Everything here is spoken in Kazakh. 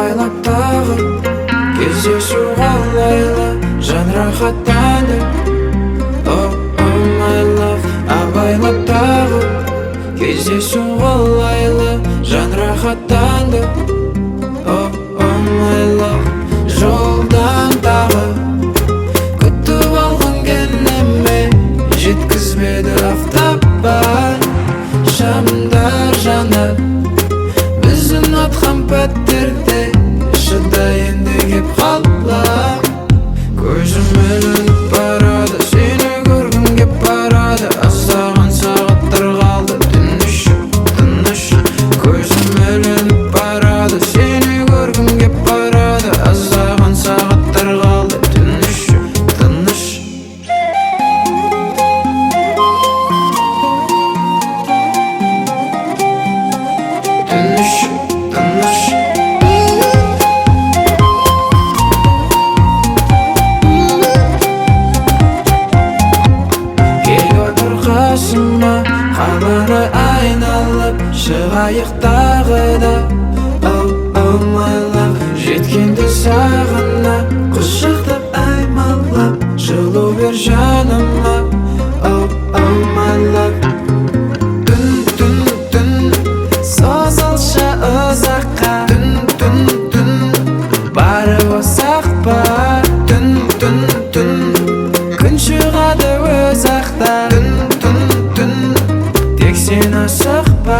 абайлап тағы кездесу қалайлы жан рахаттанды. Oh my love, абайлап тағы кездесу қалайлы жан рахаттанды. Oh my love, жолдан тағы күтіп алған кенеме жеткізбеді автопан. Шамдар жанып біздің атқан пәттерде шыда енді кеп қалам. Көзім ілініп барады, сені көргім кеп барады. Аздаған сағаттар қалды, тыныш. Көзім ілініп барады, сені көргім кеп барады. Аздаған сағаттар қалды, тыныш. Қаланы айналып шығайық тағы да. Oh my love, жеткенде сағына құшақтап аймалап жылу бер жаныма. Oh my love, түн созылшы ұзаққа. Түн барып осақ бар. Түн күн шығады өз ақта. Тек сен асықпа.